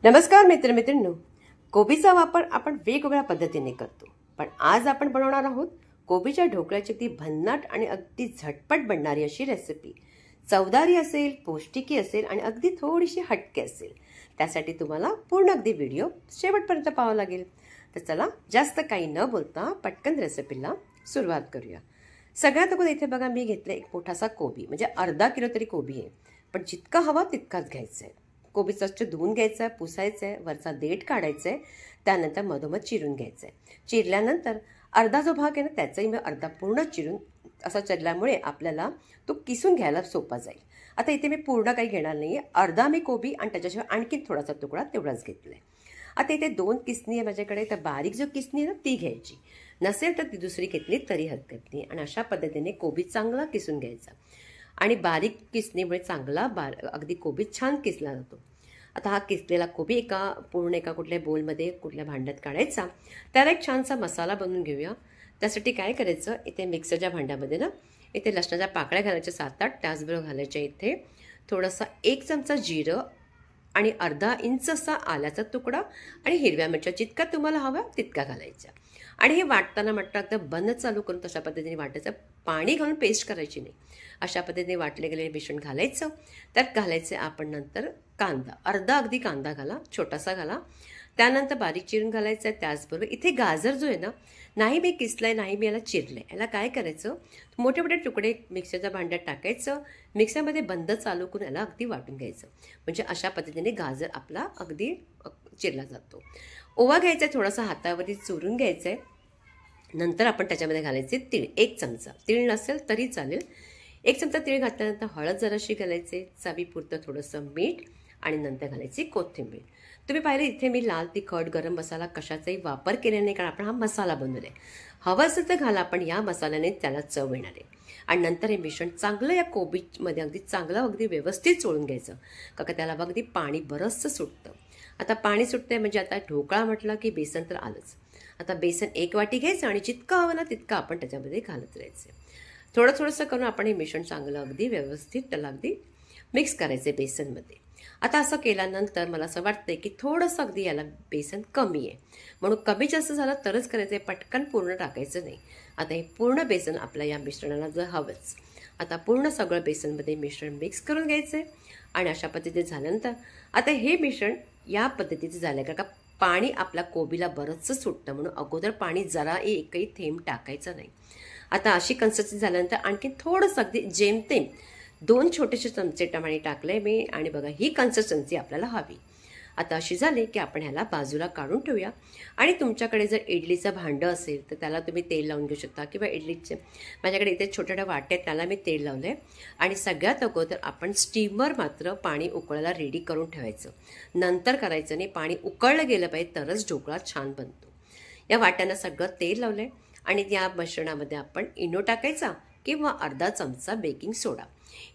नमस्कार मित्रमैत्रिणींनो, कोबीचा वापर आपण वेगवेगळ्या पद्धतीने करतो. पण आज आपण बनवणार आहोत कोबीच्या ढोकळ्याची अगदी भन्नाट आणि अगदी झटपट बनणारी अशी रेसिपी. चवदारी असेल, पौष्टिकी असेल आणि अगदी थोडीशी हटके असेल. त्यासाठी तुम्हाला पूर्ण अगदी व्हिडिओ शेवटपर्यंत पाहावा लागेल. तर चला जास्त काही न बोलता पटकन रेसिपीला सुरुवात करूया. सगळ्यात अगोदर इथे बघा, मी घेतलं एक मोठासा कोबी, म्हणजे अर्धा किलो तरी कोबी आहे. पण जितका हवा तितकाच घ्यायचा आहे. कोबी स्वच्छ धुवून घ्यायचं आहे, पुसायचं आहे, वरचा देठ काढायचं आहे. त्यानंतर मधोमध चिरून घ्यायचं आहे. चिरल्यानंतर अर्धा जो भाग आहे ना, त्याचाही मी अर्धा पूर्ण चिरून असा चिरल्यामुळे आपल्याला तो किसून घ्यायला सोपा जाईल. आता इथे मी पूर्ण काही घेणार नाही आहे. अर्धा मी कोबी आणि त्याच्याशिवाय आणखी थोडासा तुकडा तेवढाच घेतला आहे. आता इथे 2 किसणी आहे माझ्याकडे. तर बारीक जो किसणी आहे ना ती घ्यायची, नसेल तर ती दुसरी घेतली तरी हरकत नाही. आणि अशा पद्धतीने कोबी चांगला किसून घ्यायचा. आणि बारीक किसणीमुळे चांगला अगदी कोबी छान किसला जातो. आता हा किसलेला कोबी एका कुठल्या बोलमध्ये, कुठल्या भांड्यात काढायचा. त्याला एक छानसा मसाला बनवून घेऊया. त्यासाठी काय करायचं, इथे मिक्सरच्या भांड्यामध्ये ना इथे लसणाच्या पाकळ्या घालायच्या 7-8. त्याचबरोबर घालायच्या इथे थोडासा 1 चमचा जिरं आणि अर्धा इंच असा आल्याचा तुकडा आणि हिरव्या मिरच्या जितका तुम्हाला हवा तितका घालायचा. आणि हे वाटताना एकदम बंद चालू करून तशा पद्धतीने वाटायचं. पाणी घालून पेस्ट करायची नाही. अशा पद्धतीने वाटले गेलेले मिश्रण घालायचं. त्यात घालायचे आपण नंतर कांदा, अर्धा अगदी कांदा घाला, छोटासा घाला. त्यानंतर बारीक चिरून घालायचं आहे. त्याचबरोबर इथे गाजर जो आहे ना, नाही मी किसलं आहे, नाही मी याला चिरलं आहे. याला काय करायचं, मोठे मोठे तुकडे मिक्सरच्या भांड्यात टाकायचं. मिक्सरमध्ये बंद चालू करून याला अगदी वाटून घ्यायचं. म्हणजे अशा पद्धतीने गाजर आपला अगदी चिरला जातो. ओवा घ्यायचा, थोडासा हातावरती चुरून घ्यायचं आहे. नंतर आपण त्याच्यामध्ये घालायचे तीळ, 1 चमचा. तीळ नसेल तरी चालेल. 1 चमचा तीळ घातल्यानंतर हळद जराशी घालायचे, चवीपुरतं थोडंसं मीठ आणि नंतर घालायची कोथिंबीर. तुम्ही पाहिलं इथे मी लाल तिखट, गरम मसाला कशाचाही वापर केलेला नाही, कारण आपण हा मसाला बनवला आहे. हवं असेल तर घाला, पण या मसाल्याने त्याला चव येणार आहे. आणि नंतर हे मिश्रण चांगलं या कोबीमध्ये अगदी व्यवस्थित चोळून घ्यायचं. का त्याला अगदी पाणी बरंचसं सुटतं. आता पाणी सुटतंय म्हणजे आता ढोकळा म्हटलं की बेसन तर आलंच. आता बेसन 1 वाटी घ्यायचं आणि जितकं हवं ना तितकं आपण त्याच्यामध्ये घालत राहायचं. थोडंसं करून आपण हे मिश्रण चांगलं अगदी व्यवस्थित त्याला अगदी मिक्स करायचं आहे बेसनमध्ये. आता असं केल्यानंतर मला असं वाटतंय की थोडंसं अगदी याला बेसन कमी आहे, म्हणून कमी जास्त झालं तरच करायचं आहे, पटकन पूर्ण टाकायचं नाही. आता हे पूर्ण बेसन आपल्या या मिश्रणाला जर हवंच. आता पूर्ण सगळं बेसनमध्ये मिश्रण मिक्स करून घ्यायचं आहे. आणि अशा पद्धतीने झाल्यानंतर आता हे मिश्रण या पद्धतीचं झालं का पाणी आपल्या कोबीला बरंचसं सुटतं, म्हणून अगोदर पाणी जरा एकही थेंब टाकायचं नाही. आता अशी कन्सिस्टन्सी झाल्यानंतर आणखी थोडंसं अगदी जेमतेम 2 छोटेसे चमचे पाणी टाकले मी. आणि बघा ही कन्सिस्टन्सी आपल्याला हवी. आता अशी झाली की आपण ह्याला बाजूला काढून ठेवूया. आणि तुमच्याकडे जर इडलीचं भांडं असेल तर त्याला तुम्ही तेल लावून घेऊ शकता, किंवा इडलीचे माझ्याकडे इथे छोट्या वाट्यात त्याला मी तेल लावलं आहे. आणि सगळ्यात अगोदर आपण स्टीमर मात्र पाणी उकळायला रेडी करून ठेवायचं. नंतर करायचं नाही, पाणी उकळलं गेलं पाहिजे तरच ढोकळा छान बनतो. या वाट्यानं सगळं तेल लावलं आहे. आणि या मिश्रणामध्ये आपण इनो टाकायचा किंवा अर्धा चमचा बेकिंग सोडा.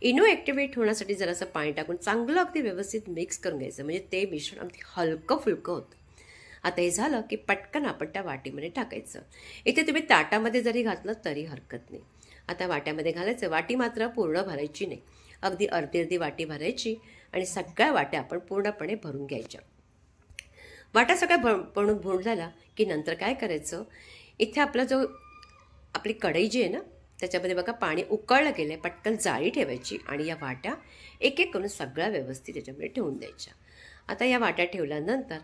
इनो ॲक्टिवेट होण्यासाठी जरासं पाणी टाकून चांगलं अगदी व्यवस्थित मिक्स करून घ्यायचं, म्हणजे ते मिश्रण अगदी हलकं फुलकं होतं. आता हे झालं की पटकन आपण त्या वाटीमध्ये टाकायचं. इथे तुम्ही ताटामध्ये जरी घातलं तरी हरकत नाही. आता वाट्यामध्ये घालायचं. वाटी मात्र पूर्ण भरायची नाही, अगदी अर्धी वाटी भरायची. आणि सगळ्या वाट्या आपण पूर्णपणे भरून घ्यायच्या. वाट्या सगळ्या भरून झाला की नंतर काय करायचं, इथे आपली कढई जी आहे ना त्याच्यामध्ये बघा पाणी उकळलं गेलं आहे. पटकन जाळी ठेवायची आणि या वाट्या एक करून सगळ्या व्यवस्थित त्याच्यामध्ये ठेवून द्यायच्या. आता या वाट्या ठेवल्यानंतर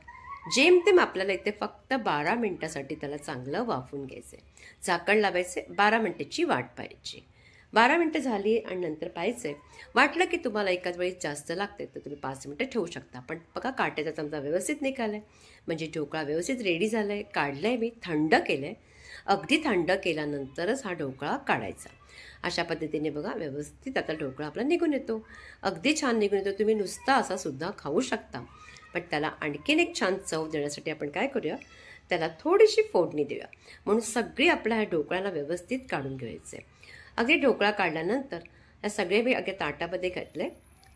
जेमतेम आपल्याला इथे फक्त 12 मिनिटासाठी त्याला चांगलं वाफून घ्यायचं आहे. झाकण लावायचे, 12 मिनिटाची वाट पाहायची. 12 मिनिटं झाली आणि नंतर पाहायचं आहे. वाटलं की तुम्हाला एकाच वेळी जास्त लागते तर तुम्ही 5 मिनिटं ठेवू शकता. पण बघा काट्याचा चमचा व्यवस्थित निघाला आहे, म्हणजे ढोकळा व्यवस्थित रेडी झाला आहे. काढलं आहे मी, थंड केलं आहे. अगदी थंड केल्यानंतरच हा ढोकळा काढायचा. अशा पद्धतीने बघा व्यवस्थित आता ढोकळा आपला निघून येतो. अगदी छान निघून येतो. तुम्ही नुसता असा सुद्धा खाऊ शकता. पण त्याला आणखीन एक छान चव देण्यासाठी आपण काय करूया, त्याला थोडीशी फोडणी देऊया. म्हणून सगळी आपल्या ह्या ढोकळ्याला व्यवस्थित काढून घ्यायचं आहे. अगदी ढोकळा काढल्यानंतर या सगळे मी अगदी ताटामध्ये घातले.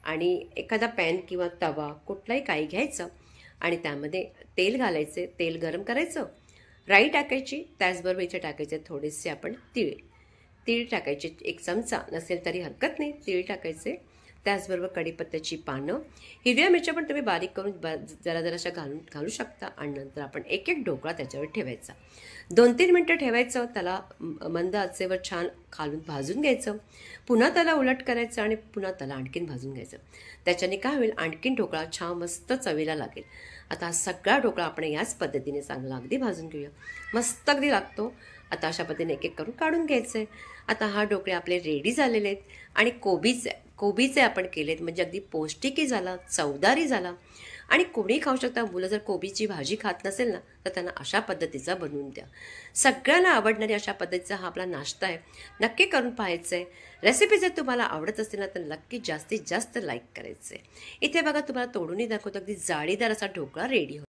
आणि एखादा पॅन किंवा तवा कुठलाही काही घ्यायचं आणि त्यामध्ये तेल घालायचे. तेल गरम करायचं, राई टाकायची, त्याचबरोबर इथे टाकायचे थोडेसे आपण तीळ टाकायचे. 1 चमचा नसेल तरी हरकत नाही, तीळ टाकायचे. त्याचबरोबर कढीपत्त्याची पानं, हिरव्या मिरच्या पण तुम्ही बारीक करून जरा जराशा घालू शकता. आणि नंतर आपण एक एक ढोकळा त्याच्यावर ठेवायचा. 2-3 मिनटं ठेवायचं. त्याला मंद आचेवर छान खालून भाजून घ्यायचं. पुन्हा त्याला उलट करायचं आणि पुन्हा त्याला आणखीन भाजून घ्यायचं. त्याच्याने काय होईल, आणखीन ढोकळा छान मस्त चवीला लागेल. आता हा सगळा ढोकळा आपण याच पद्धतीने चांगला अगदी भाजून घेऊया. मस्त अगदी लागतो. आता अशा पद्धतीने एक एक करून काढून घ्यायचं आहे. आता हा ढोकळे आपले रेडी झालेले आहेत. आणि कोबीचे आपण केलेत, म्हणजे अगदी पौष्टिकही झाला, चवदारी झाला. आणि कोणी खाऊ शकता. मुलं जर कोबीची भाजी खात नसेल ना, तर त्यांना अशा पद्धतीचा बनवून द्या. सगळ्यांना आवडणारी अशा पद्धतीचा हा आपला नाश्ता आहे. नक्की करून पाहायचं आहे. रेसिपी जर तुम्हाला आवडत असेल ना, तर नक्की जास्तीत जास्त लाईक करायचं आहे. इथे बघा, तुम्हाला तोडूनही दाखवतो, अगदी जाळीदार असा ढोकळा रेडी होतो.